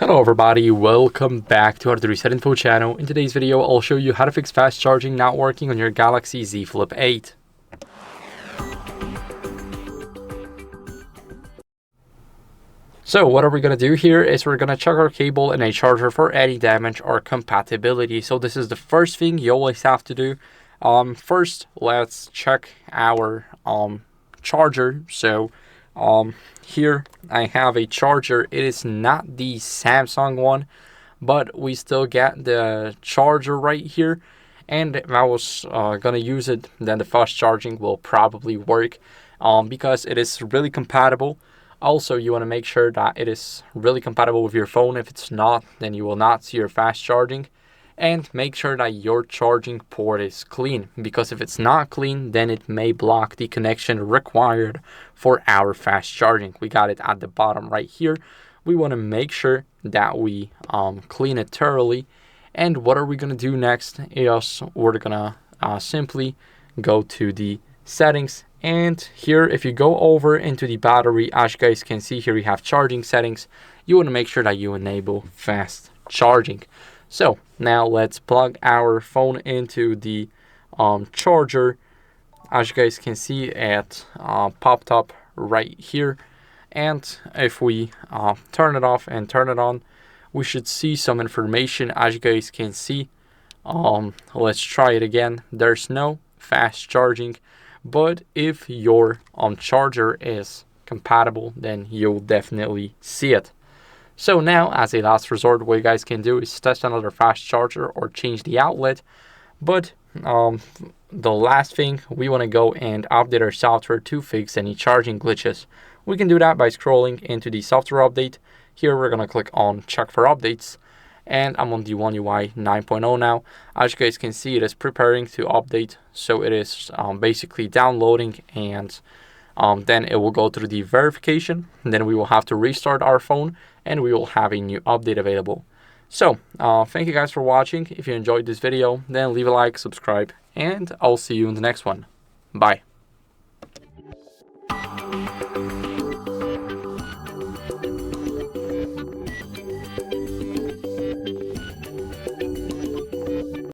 Hello everybody, welcome back to HardReset.Info channel. In today's video, I'll show you how to fix fast charging not working on your Galaxy Z Flip 8. So what are we going to do here is we're going to check our cable and a charger for any damage or compatibility. So this is the first thing you always have to do. First, let's check our charger. So here I have a charger. It is not the Samsung one, but we still get the charger right here. And if I was gonna use it, then the fast charging will probably work because it is really compatible. Also, you want to make sure that it is really compatible with your phone. If it's not, then you will not see your fast charging. And make sure that your charging port is clean, because if it's not clean, then it may block the connection required for our fast charging. We got it at the bottom right here. We want to make sure that we clean it thoroughly. And what are we going to do next is we're going to simply go to the settings. And here, if you go over into the battery, as you guys can see here, we have charging settings. You want to make sure that you enable fast charging. So now let's plug our phone into the charger. As you guys can see, it popped up right here. And if we turn it off and turn it on, we should see some information. As you guys can see, let's try it again. There's no fast charging, but if your charger is compatible, then you'll definitely see it. So now, as a last resort, what you guys can do is test another fast charger or change the outlet. But the last thing, we want to go and update our software to fix any charging glitches. We can do that by scrolling into the software update. Here we're going to click on check for updates. And I'm on the One UI 9.0 now. As you guys can see, it is preparing to update. So it is basically downloading, and then it will go through the verification. And then we will have to restart our phone, and we will have a new update available. So thank you guys for watching. If you enjoyed this video, then leave a like, subscribe, and I'll see you in the next one. Bye.